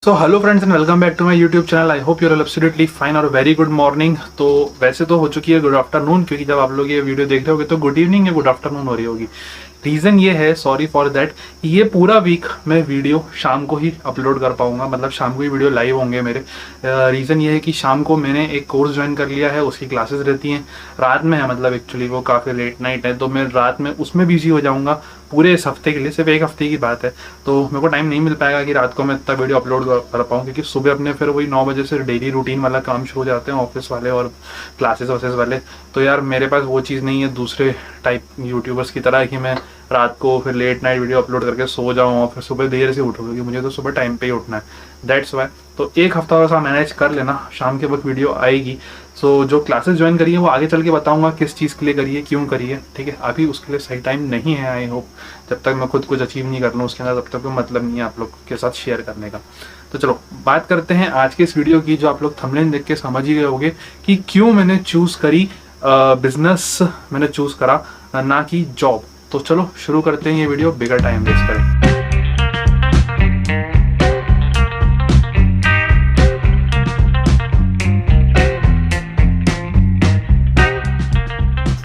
So hello friends and welcome back to my YouTube channel. I hope you are absolutely fine और very good morning. तो वैसे तो हो चुकी है गुड आफ्टरनून, क्योंकि जब आप लोग ये वीडियो देख रहे होगे तो गुड इवनिंग या गुड आफ्टरनून हो रही होगी। रीज़न ये है, सॉरी फॉर दैट, ये पूरा वीक मैं वीडियो शाम को ही अपलोड कर पाऊंगा, मतलब शाम को ही वीडियो लाइव होंगे मेरे। रीज़न ये है कि शाम को मैंने एक कोर्स ज्वाइन कर लिया है, उसकी क्लासेस रहती हैं रात में है, मतलब एक्चुअली वो काफ़ी लेट नाइट है, तो मैं रात में उसमें बिजी हो जाऊंगा पूरे इस हफ्ते के लिए। सिर्फ एक हफ्ते की बात है, तो मेरे को टाइम नहीं मिल पाएगा कि रात को मैं इतना वीडियो अपलोड कर पाऊँ, क्योंकि सुबह अपने फिर वही 9 बजे से डेली रूटीन वाला काम शुरू हो जाते हैं, ऑफिस वाले और क्लासेस वासेस वाले। तो यार मेरे पास वो चीज़ नहीं है दूसरे टाइप यूट्यूबर्स की तरह कि मैं रात को फिर लेट नाइट वीडियो अपलोड करके सो जाऊँ और फिर सुबह देर से उठूँ, क्योंकि मुझे तो सुबह टाइम पे ही उठना है। दैट्स वाई तो एक हफ्ता और सा मैनेज कर लेना, शाम के वक्त वीडियो आएगी। सो जो क्लासेस ज्वाइन करी है वो आगे चल के बताऊंगा किस चीज़ के लिए करिए, क्यों करिए, ठीक है। अभी उसके लिए सही टाइम नहीं है। आई होप जब तक मैं खुद कुछ अचीव नहीं कर लूँ उसके अंदर, तब तक कोई मतलब नहीं है आप लोग के साथ शेयर करने का। तो चलो बात करते हैं आज के इस वीडियो की, जो आप लोग थंबनेल देख के समझ ही गए होंगे कि क्यों मैंने चूज़ करी बिजनेस, मैंने चूज़ करा ना कि जॉब। तो चलो शुरू करते हैं ये वीडियो बिगर टाइम वेस्ट करें।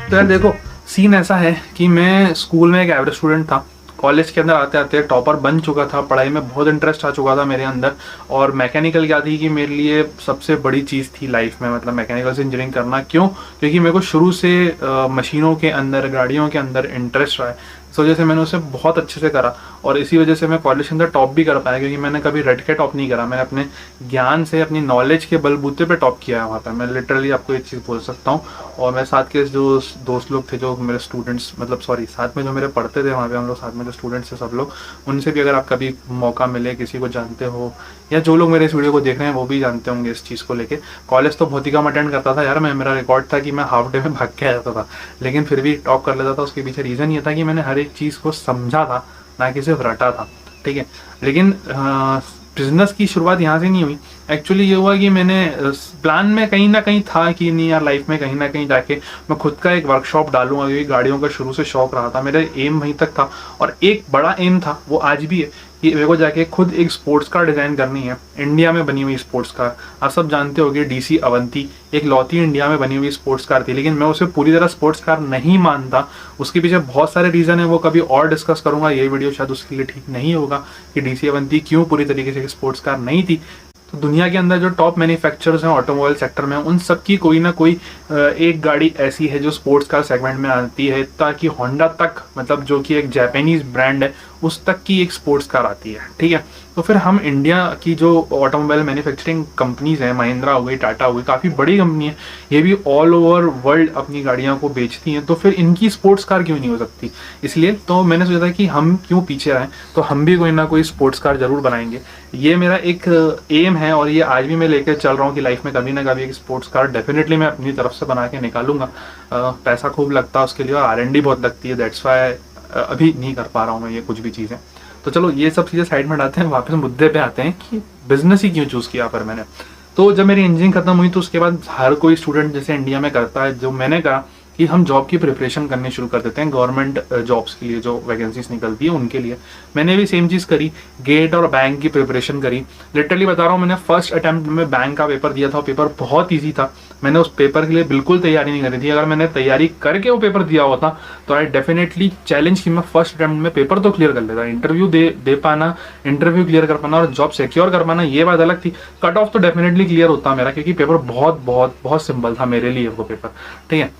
तो यार देखो, सीन ऐसा है कि मैं स्कूल में एक एवरेज स्टूडेंट था। कॉलेज के अंदर आते आते टॉपर बन चुका था, पढ़ाई में बहुत इंटरेस्ट आ चुका था मेरे अंदर। और मैकेनिकल क्या थी कि मेरे लिए सबसे बड़ी चीज़ थी लाइफ में, मतलब मैकेनिकल से इंजीनियरिंग करना। क्यों? क्योंकि मेरे को शुरू से मशीनों के अंदर, गाड़ियों के अंदर इंटरेस्ट रहा है। इस वजह से मैंने उसे बहुत अच्छे से करा और इसी वजह से मैं कॉलेज के अंदर टॉप भी कर पाया, क्योंकि मैंने कभी रट के टॉप नहीं करा। मैंने अपने ज्ञान से, अपनी नॉलेज के बलबूते पे टॉप किया है वहाँ पर। मैं लिटरली आपको एक चीज़ बोल सकता हूँ। और मेरे साथ के जो दोस्त लोग थे, जो मेरे स्टूडेंट्स, मतलब सॉरी, साथ में जो मेरे पढ़ते थे वहाँ पे, हम लोग साथ में जो स्टूडेंट्स थे सब लोग, उनसे भी अगर आप कभी मौका मिले, किसी को जानते हो या जो लोग मेरे इस वीडियो को देख रहे हैं वो भी जानते होंगे इस चीज़ को लेके। कॉलेज तो बहुत ही कम अटेंड करता था यार मैं, मेरा रिकॉर्ड था कि मैं हाफ डे में भाग के आ जाता था, लेकिन फिर भी टॉप कर लेता था। उसके पीछे रीज़न ये था कि मैंने हर एक चीज़ को समझा था, ना कि सिर्फ रटा था, ठीक है। लेकिन बिजनेस की शुरुआत यहाँ से नहीं हुई। एक्चुअली ये हुआ कि मैंने प्लान में कहीं ना कहीं था कि नहीं यार, लाइफ में कहीं ना कहीं जाके मैं खुद का एक वर्कशॉप डालूंगा, क्योंकि गाड़ियों का शुरू से शौक रहा था, मेरा एम वहीं तक था। और एक बड़ा एम था, वो आज भी है, कि मेरे को जाके खुद एक स्पोर्ट्स कार डिज़ाइन करनी है, इंडिया में बनी हुई स्पोर्ट्स कार। आप सब जानते होंगे डीसी अवंती एक लौती इंडिया में बनी हुई स्पोर्ट्स कार थी, लेकिन मैं उसे पूरी तरह स्पोर्ट्स कार नहीं मानता। उसके पीछे बहुत सारे रीज़न है, वो कभी और डिस्कस करूंगा। ये वीडियो शायद उसके लिए ठीक नहीं होगा कि डीसी अवंती क्यों पूरी तरीके से स्पोर्ट्स कार नहीं थी। तो दुनिया के अंदर जो टॉप मैन्युफैक्चरर्स हैं ऑटोमोबाइल सेक्टर में, उन सब की कोई ना कोई एक गाड़ी ऐसी है जो स्पोर्ट्स कार सेगमेंट में आती है, ताकि होंडा तक, मतलब जो कि एक जापानीज ब्रांड है, उस तक की एक स्पोर्ट्स कार आती है, ठीक है। तो फिर हम इंडिया की जो ऑटोमोबाइल मैन्युफैक्चरिंग कंपनीज हैं, महिंद्रा हो गई, टाटा हो गई, काफ़ी बड़ी कंपनी है, ये भी ऑल ओवर वर्ल्ड अपनी गाड़ियों को बेचती हैं, तो फिर इनकी स्पोर्ट्स कार क्यों नहीं हो सकती? इसलिए तो मैंने सोचा था कि हम क्यों पीछे रहें, तो हम भी कोई ना कोई स्पोर्ट्स कार जरूर बनाएंगे। ये मेरा एक एम है और ये आज भी मैं लेकर चल रहा हूँ कि लाइफ में कभी ना कभी एक स्पोर्ट्स कार डेफिनेटली मैं अपनी तरफ से बना के निकालूंगा। पैसा खूब लगता है उसके लिए और R&D बहुत लगती है, दैट्स वाई अभी नहीं कर पा रहा हूँ मैं ये कुछ भी चीज़ें। तो चलो ये सब चीज़ें साइड में डालते हैं, वापस मुद्दे पे आते हैं कि बिजनेस ही क्यों चूज़ किया पर मैंने। तो जब मेरी इंजीनियरिंग खत्म हुई तो उसके बाद हर कोई स्टूडेंट जैसे इंडिया में करता है, जो मैंने कहा कि हम जॉब की प्रिपरेशन करनी शुरू कर देते हैं, गवर्नमेंट जॉब्स के लिए जो वैकेंसीज निकलती है उनके लिए। मैंने भी सेम चीज़ करी, गेट और बैंक की प्रिपरेशन करी। लिटरली बता रहा हूँ, मैंने फर्स्ट अटैम्प्ट में बैंक का पेपर दिया था, पेपर बहुत ईजी था। मैंने उस पेपर के लिए बिल्कुल तैयारी नहीं करी थी। अगर मैंने तैयारी करके वो पेपर दिया होता तो आई डेफिनेटली चैलेंज कि मैं फर्स्ट अटैम्प्ट में पेपर तो क्लियर कर लेता। इंटरव्यू दे पाना, इंटरव्यू क्लियर कर पाना और जॉब सिक्योर कर पाना, ये बात अलग थी। कट ऑफ तो डेफिनेटली क्लियर होता मेरा, क्योंकि पेपर बहुत बहुत बहुत सिंपल था मेरे लिए वो पेपर, ठीक है।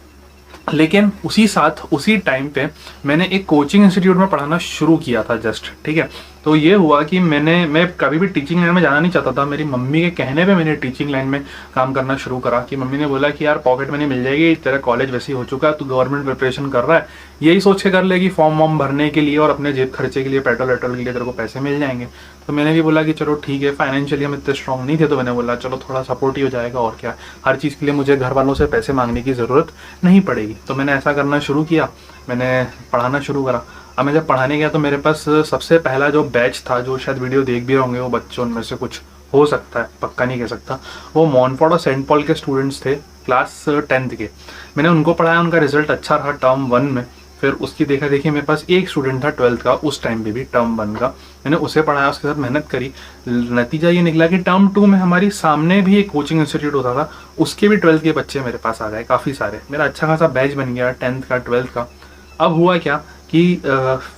लेकिन उसी टाइम पे मैंने एक कोचिंग इंस्टीट्यूट में पढ़ाना शुरू किया था जस्ट, ठीक है। तो ये हुआ कि मैं कभी भी टीचिंग लाइन में जाना नहीं चाहता था। मेरी मम्मी के कहने पे मैंने टीचिंग लाइन में काम करना शुरू करा, कि मम्मी ने बोला कि यार पॉकेट मनी मिल जाएगी, तेरा कॉलेज वैसे ही हो चुका है, तू गवर्नमेंट प्रिपरेशन कर रहा है, यही सोच के कर ले कि फॉर्म वॉर्म भरने के लिए और अपने जेब खर्चे के लिए, पेट्रोल वेट्रोल के लिए तेरे को पैसे मिल जाएंगे। तो मैंने भी बोला कि चलो ठीक है, फाइनेंशियली हम इतने स्ट्रॉन्ग नहीं थे, तो मैंने बोला चलो थोड़ा सपोर्ट ही हो जाएगा और क्या, हर चीज़ के लिए मुझे घर वालों से पैसे मांगने की ज़रूरत नहीं पड़ेगी। तो मैंने ऐसा करना शुरू किया, मैंने पढ़ाना शुरू करा। अब मैं जब पढ़ाने गया तो मेरे पास सबसे पहला जो बैच था, जो शायद वीडियो देख भी होंगे वो बच्चों में से कुछ हो सकता है, पक्का नहीं कह सकता, वो मॉनफोर्ड और सेंट पॉल के स्टूडेंट्स थे, क्लास 10th के। मैंने उनको पढ़ाया, उनका रिजल्ट अच्छा रहा टर्म 1 में। फिर उसकी देखा देखी मेरे पास एक स्टूडेंट था 12th का, उस टाइम पे भी टर्म 1 का, मैंने उसे पढ़ाया, उसके साथ मेहनत करी। नतीजा ये निकला कि टर्म 2 में हमारी सामने भी एक कोचिंग इंस्टीट्यूट होता था, उसके भी 12th के बच्चे मेरे पास आ गए काफ़ी सारे, मेरा अच्छा खासा बैच बन गया 10th का 12th का। अब हुआ क्या कि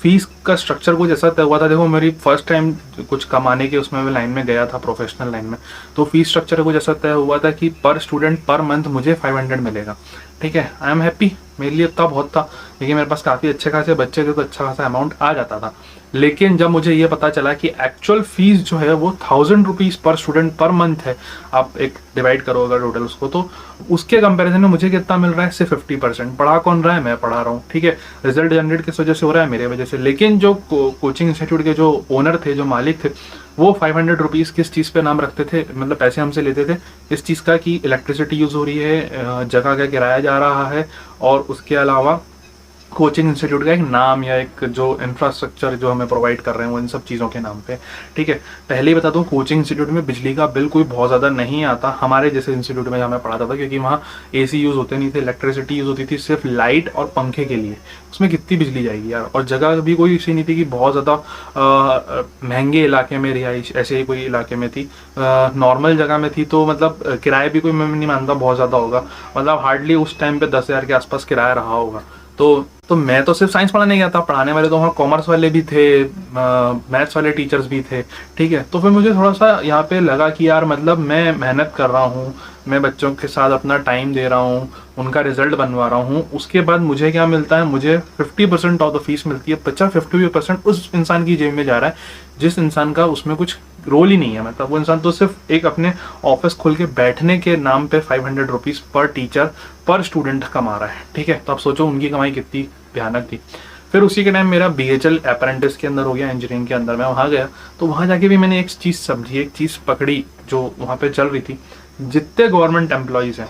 फीस का स्ट्रक्चर कुछ ऐसा तय हुआ था। देखो मेरी फर्स्ट टाइम कुछ कमाने के उसमें मैं लाइन में गया था, प्रोफेशनल लाइन में, तो फीस स्ट्रक्चर कुछ ऐसा तय हुआ था कि पर स्टूडेंट पर मंथ मुझे 500 मिलेगा। ठीक है, आई एम हैप्पी, मेरे लिए इतना बहुत था क्योंकि मेरे पास काफ़ी अच्छे खासे बच्चे थे तो अच्छा खासा अमाउंट आ जाता था। लेकिन जब मुझे ये पता चला कि एक्चुअल फीस जो है वो 1000 रुपीज़ पर स्टूडेंट पर मंथ है, आप एक डिवाइड करो अगर टोटल उसको, तो उसके कंपैरिजन में मुझे कितना मिल रहा है, सिर्फ 50%। पढ़ा कौन रहा है, मैं पढ़ा रहा हूँ। ठीक है, रिजल्ट जनरेट किस वजह से हो रहा है, मेरे वजह से। लेकिन जो कोचिंग इंस्टीट्यूट के जो ओनर थे, जो मालिक थे, वो 500 रुपीज़ किस चीज़ पे नाम रखते थे, मतलब पैसे हमसे लेते थे इस चीज़ का कि इलेक्ट्रिसिटी यूज़ हो रही है, जगह का किराया जा रहा है, और उसके अलावा कोचिंग इंस्टीट्यूट का एक नाम या एक जो इंफ्रास्ट्रक्चर जो हमें प्रोवाइड कर रहे हैं वो इन सब चीज़ों के नाम पे। ठीक है, पहले ही बता दूं कोचिंग इंस्टीट्यूट में बिजली का बिल कोई बहुत ज़्यादा नहीं आता हमारे जैसे इंस्टीट्यूट में जहाँ मैं पढ़ाता था, क्योंकि वहाँ एसी यूज़ होते नहीं थे, इलेक्ट्रिसिटी यूज़ होती थी सिर्फ लाइट और पंखे के लिए। उसमें कितनी बिजली जाएगी यार, और जगह भी कोई ऐसी नहीं थी कि बहुत ज़्यादा महंगे इलाके में रिहाइश ऐसे ही कोई इलाके में थी, नॉर्मल जगह में थी, तो मतलब किराए भी कोई मैं नहीं मानता बहुत ज़्यादा होगा, मतलब हार्डली उस टाइम पे 10,000 के आसपास किराया रहा होगा। तो मैं तो सिर्फ साइंस पढ़ाने गया था, पढ़ाने वाले तो वहाँ कॉमर्स वाले भी थे, मैथ्स वाले टीचर्स भी थे। ठीक है, तो फिर मुझे थोड़ा सा यहाँ पे लगा कि यार मतलब मैं मेहनत कर रहा हूँ, मैं बच्चों के साथ अपना टाइम दे रहा हूँ, उनका रिजल्ट बनवा रहा हूँ, उसके बाद मुझे क्या मिलता है, मुझे 50% ऑफ द फीस मिलती है। 50% उस इंसान की जेब में जा रहा है जिस इंसान का उसमें कुछ रोल ही नहीं है, मतलब वो इंसान तो सिर्फ एक अपने ऑफिस खोल के बैठने के नाम पे 500 रुपीज़ पर टीचर पर स्टूडेंट कमा रहा है। ठीक है, तो आप सोचो उनकी कमाई कितनी भयानक थी। फिर उसी के टाइम मेरा BHL अप्रेंटिस के अंदर हो गया, इंजीनियरिंग के अंदर मैं वहाँ गया, तो वहाँ जाके भी मैंने एक चीज़ समझी, एक चीज़ पकड़ी जो वहाँ पे चल रही थी। जितने गवर्नमेंट एम्प्लॉयज़ हैं,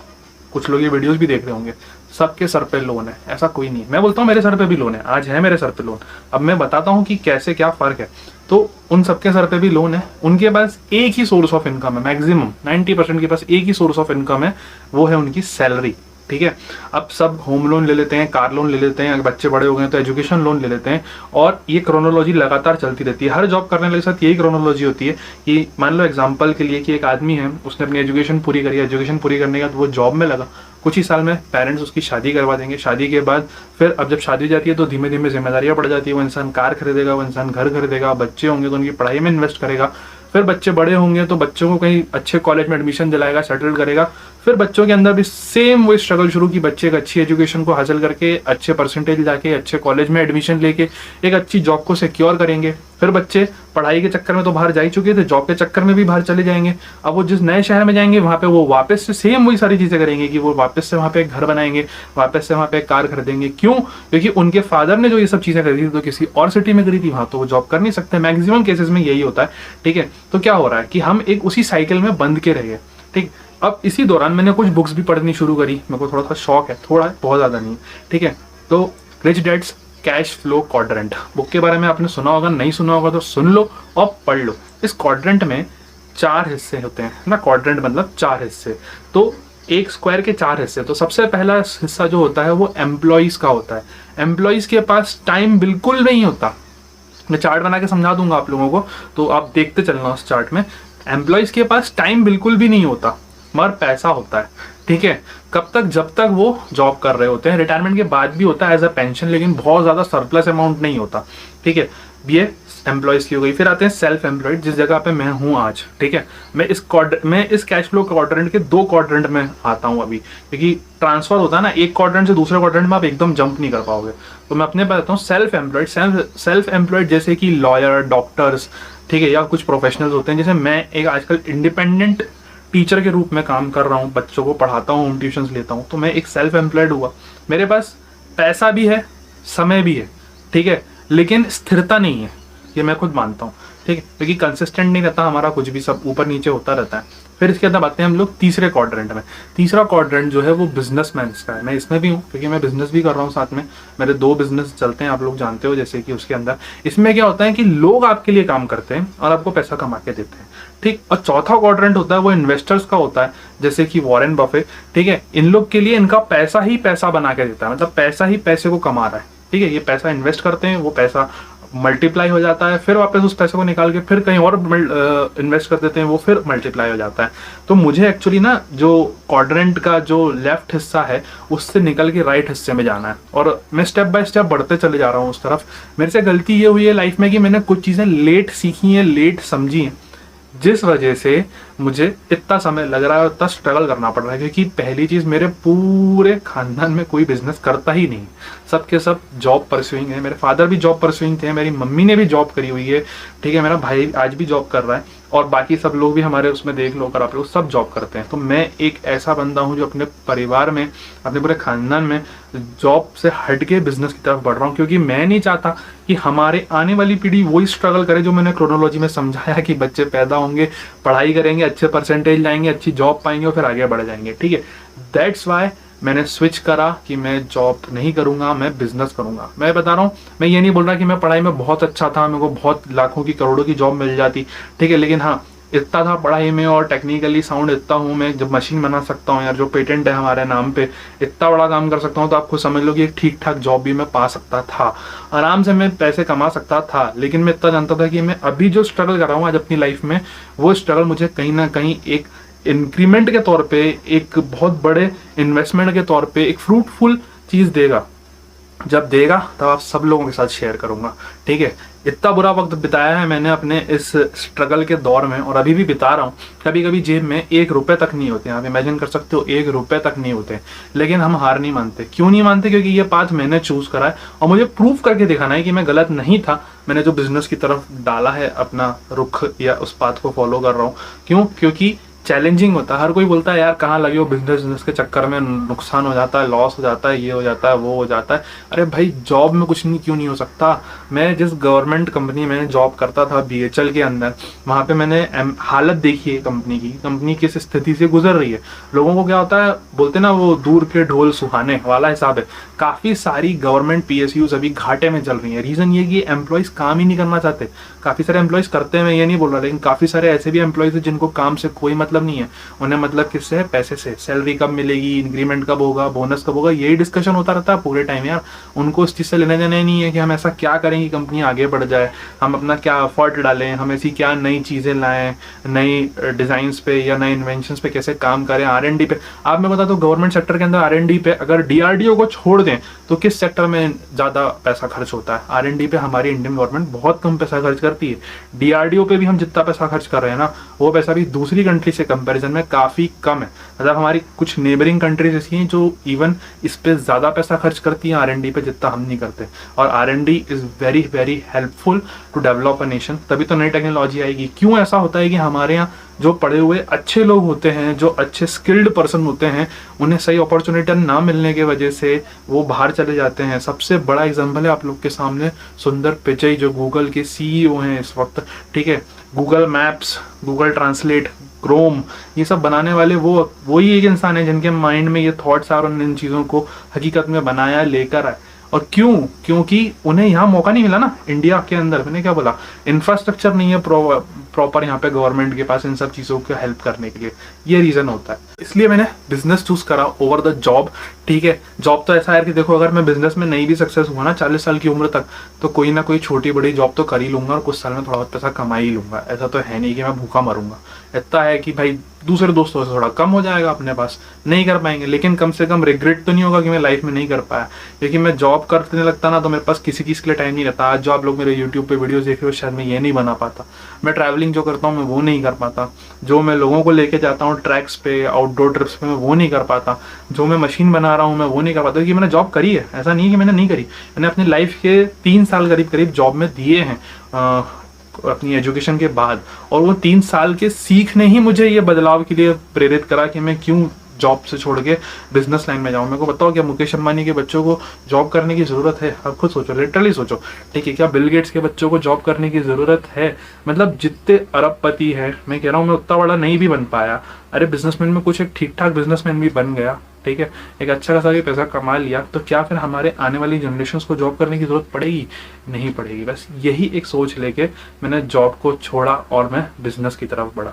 कुछ लोग ये वीडियोस भी देख रहे होंगे, सबके सर पे लोन है, ऐसा कोई नहीं है। मैं बोलता हूँ मेरे सर पे भी लोन है, आज है मेरे सर पे लोन। अब मैं बताता हूँ कि कैसे क्या फ़र्क है। तो उन सबके सर पे भी लोन है, उनके पास एक ही सोर्स ऑफ इनकम है, मैक्सिमम 90% के पास एक ही सोर्स ऑफ इनकम है, वो है उनकी सैलरी। ठीक है, अब सब होम लोन ले लेते हैं, कार लोन ले लेते हैं, अगर बच्चे बड़े हो गए तो एजुकेशन लोन ले लेते हैं, और ये क्रोनोलॉजी लगातार चलती रहती है। हर जॉब करने वाले के साथ यही क्रोनोलॉजी होती है कि मान लो एग्जांपल के लिए कि एक आदमी है, उसने अपनी एजुकेशन पूरी करी, एजुकेशन पूरी करने के बाद वो जॉब में लगा, कुछ ही साल में पेरेंट्स उसकी शादी करवा देंगे, शादी के बाद फिर अब जब शादी हो जाती है तो धीमे धीमे जिम्मेदारियां बढ़ जाती है, वो इंसान कार खरीदेगा, वो इंसान घर खरीदेगा, बच्चे होंगे तो उनकी पढ़ाई में इन्वेस्ट करेगा, फिर बच्चे बड़े होंगे तो बच्चों को कहीं अच्छे कॉलेज में एडमिशन दिलाएगा, सेटल करेगा, फिर बच्चों के अंदर भी सेम वही स्ट्रगल शुरू की, बच्चे एक अच्छी एजुकेशन को हासिल करके अच्छे परसेंटेज लाके अच्छे कॉलेज में एडमिशन लेके एक अच्छी जॉब को सिक्योर करेंगे। फिर बच्चे पढ़ाई के चक्कर में तो बाहर जा ही चुके थे, जॉब के चक्कर में भी बाहर चले जाएंगे। अब वो जिस नए शहर में जाएंगे वहाँ पे वो वापस से सेम वही सारी चीज़ें करेंगे कि वो वापस से वहाँ पे एक घर बनाएंगे, वापस से वहाँ पे एक कार खरीदेंगे। क्यों? क्योंकि उनके फादर ने जो ये सब चीज़ें करी थी तो किसी और सिटी में करी थी, वहाँ तो वो जॉब कर नहीं सकते। मैक्सिमम केसेस में यही होता है। ठीक है, तो क्या हो रहा है कि हम एक उसी साइकिल में बंद के रह गए। ठीक, अब इसी दौरान मैंने कुछ बुक्स भी पढ़नी शुरू करी, मेरे को थोड़ा सा शौक है, थोड़ा है, बहुत ज़्यादा नहीं। ठीक है, तो Rich Dad's Cash Flow Quadrant book के बारे में आपने सुना होगा, नहीं सुना होगा तो सुन लो और पढ़ लो। इस क्वाड्रेंट में 4 हिस्से होते हैं ना, क्वाड्रेंट मतलब 4 हिस्से, तो एक स्क्वायर के 4 हिस्से। तो सबसे पहला हिस्सा जो होता है वो एम्प्लॉयज़ का होता है। एम्प्लॉयज़ के पास टाइम बिल्कुल नहीं होता, मैं चार्ट बना के समझा दूंगा आप लोगों को, तो आप देखते चलना उस चार्ट में। एम्प्लॉयज़ के पास टाइम बिल्कुल भी नहीं होता, मगर पैसा होता है। ठीक है, कब तक? जब तक वो जॉब कर रहे होते हैं। रिटायरमेंट के बाद भी होता है एज अ पेंशन, लेकिन बहुत ज़्यादा सरप्लस अमाउंट नहीं होता। ठीक है, ये एम्प्लॉयज़ की हो गई। फिर आते हैं सेल्फ एम्प्लॉयड, जिस जगह पे मैं हूँ आज। ठीक है, मैं इस कैश फ्लो क्वाड्रेंट के 2 क्वाड्रेंट में आता हूँ अभी, क्योंकि ट्रांसफर होता है ना, एक क्वाड्रेंट से दूसरे क्वाड्रेंट में आप एकदम जंप नहीं कर पाओगे। तो मैं अपने बताता हूँ सेल्फ एम्प्लॉयड। सेल्फ एम्प्लॉयड जैसे कि लॉयर, डॉक्टर्स, ठीक है, या कुछ प्रोफेशनल्स होते हैं। जैसे मैं एक आजकल इंडिपेंडेंट टीचर के रूप में काम कर रहा हूँ, बच्चों को पढ़ाता हूँ, होम ट्यूशंस लेता हूँ, तो मैं एक सेल्फ एम्प्लॉयड हुआ। मेरे पास पैसा भी है, समय भी है। ठीक है, लेकिन स्थिरता नहीं है, ये मैं खुद मानता हूँ। ठीक है, क्योंकि कंसिस्टेंट नहीं रहता हमारा कुछ भी, सब ऊपर नीचे होता रहता है। फिर इसके अंदर आते हैं हम लोग तीसरे क्वाड्रेंट में। तीसरा क्वाड्रेंट जो है वो बिजनेसमैन का है। मैं इसमें भी हूँ क्योंकि मैं बिजनेस भी कर रहा हूँ साथ में, मेरे 2 बिजनेस चलते हैं, आप लोग जानते हो। जैसे कि उसके अंदर इसमें क्या होता है कि लोग आपके लिए काम करते हैं और आपको पैसा कमा के देते हैं। ठीक, और चौथा क्वाड्रेंट होता है वो इन्वेस्टर्स का होता है, जैसे कि वॉरेन बफे। ठीक है, इन लोग के लिए इनका पैसा ही पैसा बना के देता है, मतलब पैसा ही पैसे को कमा रहा है। ठीक है, ये पैसा इन्वेस्ट करते हैं, वो पैसा मल्टीप्लाई हो जाता है, फिर वापस उस पैसे को निकाल के फिर कहीं और इन्वेस्ट कर देते हैं, वो फिर मल्टीप्लाई हो जाता है। तो मुझे एक्चुअली ना जो क्वाड्रेंट का जो लेफ्ट हिस्सा है उससे निकल के राइट हिस्से में जाना है, और मैं स्टेप बाय स्टेप बढ़ते चले जा रहा हूँ उस तरफ। मेरे से गलती ये हुई है लाइफ में कि मैंने कुछ चीज़ें लेट सीखी हैं, लेट समझी हैं, जिस वजह से मुझे इतना समय लग रहा है, इतना स्ट्रगल करना पड़ रहा है। क्योंकि पहली चीज़, मेरे पूरे खानदान में कोई बिजनेस करता ही नहीं, सबके सब जॉब परस्यूइंग है। मेरे फादर भी जॉब परस्यूइंग थे, मेरी मम्मी ने भी जॉब करी हुई है, ठीक है, मेरा भाई आज भी जॉब कर रहा है, और बाकी सब लोग भी हमारे उसमें देख लो कर आप लोग सब जॉब करते हैं। तो मैं एक ऐसा बंदा हूँ जो अपने परिवार में, अपने पूरे खानदान में जॉब से हट के बिजनेस की तरफ बढ़ रहा हूँ, क्योंकि मैं नहीं चाहता कि हमारे आने वाली पीढ़ी वही स्ट्रगल करे जो मैंने क्रोनोलॉजी में समझाया कि बच्चे पैदा होंगे, पढ़ाई करेंगे, अच्छे परसेंटेज लाएंगे, अच्छी जॉब पाएंगे और फिर आगे बढ़ जाएंगे, ठीक है। दैट्स वाई मैंने स्विच करा कि मैं जॉब नहीं करूंगा, मैं बिजनेस करूंगा। मैं बता रहा हूँ, मैं ये नहीं बोल रहा कि मैं पढ़ाई में बहुत अच्छा था, मेरे को बहुत लाखों की करोड़ों की जॉब मिल जाती, ठीक है, लेकिन हाँ इतना था पढ़ाई में और टेक्निकली साउंड इतना हूँ मैं, जब मशीन बना सकता हूँ यार, जो पेटेंट है हमारे नाम पे, इतना बड़ा काम कर सकता हूँ, तो आपको समझ लो कि एक ठीक ठाक जॉब भी मैं पा सकता था, आराम से मैं पैसे कमा सकता था। लेकिन मैं इतना जानता था कि मैं अभी जो स्ट्रगल कर रहा हूँ आज अपनी लाइफ में, वो स्ट्रगल मुझे कहीं ना कहीं एक इंक्रीमेंट के तौर पे, एक बहुत बड़े इन्वेस्टमेंट के तौर पे एक फ्रूटफुल चीज़ देगा। जब देगा तब आप सब लोगों के साथ शेयर करूंगा, ठीक है। इतना बुरा वक्त बिताया है मैंने अपने इस स्ट्रगल के दौर में, और अभी भी बिता रहा हूँ। कभी कभी जेब में 1 रुपए तक नहीं होते, आप इमेजिन कर सकते हो 1 रुपए तक नहीं होते, लेकिन हम हार नहीं मानते। क्यों नहीं मानते? क्योंकि ये पाथ मैंने चूज करा है और मुझे प्रूव करके दिखाना है कि मैं गलत नहीं था। मैंने जो बिजनेस की तरफ डाला है अपना रुख, या उस पाथ को फॉलो कर रहा हूँ। क्यों? क्योंकि चैलेंजिंग होता है। हर कोई बोलता है यार कहाँ लगे हो, बिजनेस के चक्कर में नुकसान हो जाता है, लॉस हो जाता है, ये हो जाता है, वो हो जाता है। अरे भाई जॉब में कुछ नहीं क्यों नहीं हो सकता। मैं जिस गवर्नमेंट कंपनी में जॉब करता था BHL के अंदर, वहाँ पे मैंने हालत देखी है कंपनी की, कंपनी किस स्थिति से गुजर रही है। लोगों को क्या होता है, बोलते ना वो दूर के ढोल सुहाने वाला हिसाब है। काफ़ी सारी गवर्नमेंट PSUs अभी घाटे में चल रही है। रीज़न ये कि एम्प्लॉयज़ काम ही नहीं करना चाहते। काफ़ी सारे एम्प्लॉयज़ करते हैं, मैं ये नहीं बोल रहा, लेकिन काफ़ी सारे ऐसे भी एम्प्लॉयज़ हैं जिनको काम से कोई मतलब नहीं है। उन्हें मतलब किससे है? पैसे से। सैलरी कब मिलेगी, इंक्रीमेंट कब होगा, बोनस कब होगा, यही डिस्कशन होता रहता है पूरे टाइम यार। उनको इस चीज़ से लेने देने नहीं है कि हम ऐसा क्या करें कि कंपनी आगे बढ़ जाए, हम अपना क्या एफर्ट डालें, हम ऐसी क्या नई चीज़ें लाएं, नई डिज़ाइंस पे या नए इन्वेंशंस पे कैसे काम करें, R&D पे। आप मैं बता दो गवर्नमेंट सेक्टर के अंदर R&D पे अगर DRDO को छोड़ दें तो किस सेक्टर में ज़्यादा पैसा खर्च होता है? R&D पे हमारी इंडियन गवर्नमेंट बहुत कम पैसा खर्च करती है। DRDO पे भी हम जितना पैसा खर्च कर रहे हैं ना, वो पैसा भी दूसरी कंट्री से कंपैरिजन में काफ़ी कम है। मतलब हमारी कुछ नेबरिंग कंट्रीज ऐसी हैं जो इवन इस पे ज़्यादा पैसा खर्च करती हैं R&D पे, जितना हम नहीं करते। और R&D is very very helpful to develop a nation. तभी तो नई टेक्नोलॉजी आएगी। क्यों ऐसा होता है कि हमारे यहाँ जो पढ़े हुए अच्छे लोग होते हैं, जो अच्छे स्किल्ड पर्सन होते हैं, उन्हें सही अपॉर्चुनिटी ना मिलने की वजह से वो बाहर चले जाते हैं। सबसे बड़ा एग्जांपल है आप लोग के सामने सुंदर पिचई, जो गूगल के CEO हैं इस वक्त, ठीक है। Google maps, Google translate, Chrome, ये सब बनाने वाले वही एक इंसान है जिनके माइंड में ये थॉट्स आ और उन चीज़ों को हकीकत में बनाया, लेकर आए। और क्यों? क्योंकि उन्हें यहाँ मौका नहीं मिला ना इंडिया के अंदर। मैंने क्या बोला, इंफ्रास्ट्रक्चर नहीं है प्रॉपर यहाँ पे गवर्नमेंट के पास इन सब चीज़ों को हेल्प करने के लिए। ये रीज़न होता है। इसलिए मैंने बिजनेस चूज करा ओवर द जॉब, ठीक है। जॉब तो ऐसा है कि देखो, अगर मैं बिजनेस में नहीं भी सक्सेस हुआ ना 40 साल की उम्र तक, तो कोई ना कोई छोटी बड़ी जॉब तो कर ही लूंगा और कुछ साल में थोड़ा बहुत पैसा कमा ही लूंगा। ऐसा तो है नहीं कि मैं भूखा मरूंगा। इतना है कि भाई दूसरे दोस्तों से थोड़ा कम हो जाएगा अपने पास, नहीं कर पाएंगे, लेकिन कम से कम रिग्रेट तो नहीं होगा कि मैं लाइफ में नहीं कर पाया। क्योंकि मैं जॉब करने लगता ना तो मेरे पास किसी चीज़ के लिए टाइम नहीं रहता। आज जो आप लोग मेरे यूट्यूब पे वीडियोस देख रहे हो, शायद मैं ये नहीं बना पाता। मैं ट्रैवलिंग जो करता हूँ मैं वो नहीं कर पाता। जो मैं लोगों को लेके जाता हूँ ट्रैक्स पे, आउटडोर ट्रिप्स पे, मैं वो नहीं कर पाता। जो मैं मशीन बना रहा हूँ मैं वो नहीं कर पाता। क्योंकि मैंने जॉब करी है, ऐसा नहीं है कि मैंने नहीं करी। मैंने अपनी लाइफ के 3 साल करीब जॉब में दिए हैं अपनी एजुकेशन के बाद। और वो 3 साल के सीख ने ही मुझे ये बदलाव के लिए प्रेरित करा कि मैं क्यों जॉब से छोड़ के बिजनेस लाइन में जाऊं। मेरे को बताओ, क्या मुकेश अंबानी के बच्चों को जॉब करने की जरूरत है? आप खुद सोचो, लिटरली सोचो, ठीक है। क्या बिल गेट्स के बच्चों को जॉब करने की जरूरत है? मतलब जितने अरबपति है, मैं कह रहा हूँ मैं उतना बड़ा नहीं भी बन पाया। अरे बिजनेसमैन में कुछ एक ठीक ठाक बिजनेसमैन भी बन गया, ठीक है, एक अच्छा खासा भी पैसा कमा लिया, तो क्या फिर हमारे आने वाली जनरेशन्स को जॉब करने की जरूरत पड़ेगी? नहीं पड़ेगी। बस यही एक सोच लेके मैंने जॉब को छोड़ा और मैं बिजनेस की तरफ बढ़ा।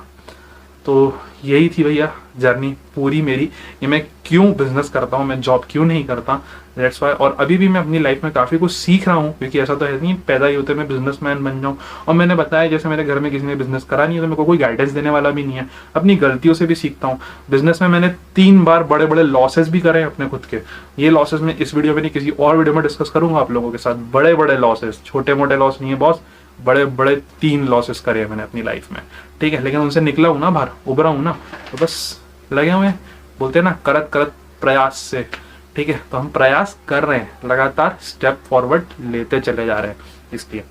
तो यही थी भैया जर्नी पूरी मेरी, कि मैं क्यों बिजनेस करता हूँ, मैं जॉब क्यों नहीं करता, दैट्स वाई। और अभी भी मैं अपनी लाइफ में काफ़ी कुछ सीख रहा हूँ, क्योंकि ऐसा तो है नहीं पैदा ही होते मैं बिजनेसमैन बन जाऊँ। और मैंने बताया जैसे मेरे घर में किसी ने बिजनेस करा नहीं है तो मेरे को कोई गाइडेंस देने वाला भी नहीं है, अपनी गलतियों से भी सीखता हूँ। बिजनेस में मैंने 3 बार बड़े बड़े लॉसेस भी करे हैं अपने खुद के। ये लॉसेस मैं इस वीडियो में नहीं, किसी और वीडियो में डिस्कस करूंगा आप लोगों के साथ। बड़े बड़े लॉसेस, छोटे मोटे लॉस नहीं है बॉस, बड़े बड़े 3 लॉसेस करे हैं मैंने अपनी लाइफ में, ठीक है। लेकिन उनसे निकला हूं ना बाहर, उभरा हूं ना, तो बस लगे हुए बोलते हैं ना करत करत प्रयास से, ठीक है। तो हम प्रयास कर रहे हैं, लगातार स्टेप फॉरवर्ड लेते चले जा रहे हैं, इसलिए।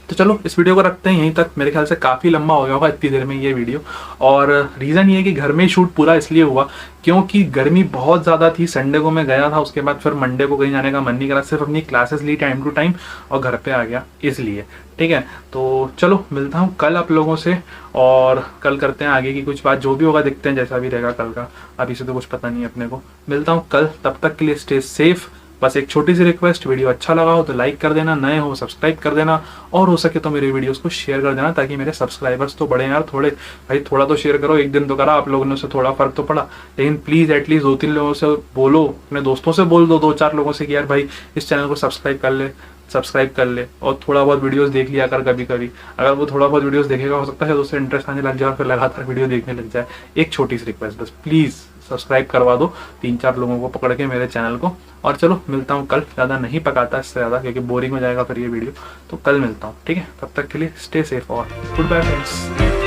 तो चलो इस वीडियो को रखते हैं यहीं तक, मेरे ख्याल से काफ़ी लंबा हो गया होगा इतनी देर में ये वीडियो। और रीज़न ये है कि घर में ही शूट पूरा इसलिए हुआ क्योंकि गर्मी बहुत ज़्यादा थी। संडे को मैं गया था, उसके बाद फिर मंडे को कहीं जाने का मन नहीं करा, सिर्फ अपनी क्लासेस ली टाइम टू टाइम और घर पे आ गया, इसलिए, ठीक है। तो चलो मिलता हूँ कल आप लोगों से, और कल करते हैं आगे की कुछ बात, जो भी होगा देखते हैं जैसा भी रहेगा कल का, अभी से तो कुछ पता नहीं है अपने को। मिलता हूँ कल, तब तक के लिए स्टे सेफ। बस एक छोटी सी रिक्वेस्ट, वीडियो अच्छा लगा हो तो लाइक कर देना, नए हो सब्सक्राइब कर देना, और हो सके तो मेरे वीडियोस को शेयर कर देना ताकि मेरे सब्सक्राइबर्स तो बढ़े यार थोड़े। भाई थोड़ा तो शेयर करो, एक दिन तो करा आप लोगों ने, उससे थोड़ा फर्क तो पड़ा, लेकिन प्लीज़ एटलीस्ट 2-3 लोगों से बोलो, अपने दोस्तों से बोल दो, 2-4 लोगों से कि यार भाई इस चैनल को सब्सक्राइब कर ले, और थोड़ा बहुत वीडियोस देख लिया कर कभी कभी। अगर वो थोड़ा बहुत वीडियोस देखेगा, हो सकता है तो उससे इंटरेस्ट आने लग जाए, फिर लगातार वीडियो देखने लग जाए। एक छोटी सी रिक्वेस्ट बस, प्लीज़ सब्सक्राइब करवा दो 3-4 लोगों को पकड़ के मेरे चैनल को। और चलो मिलता हूँ कल, ज़्यादा नहीं पकाता इससे ज़्यादा क्योंकि बोरिंग हो जाएगा फिर ये वीडियो, तो कल मिलता हूँ, ठीक है। तब तक के लिए स्टे सेफ और गुड बाय फ्रेंड्स।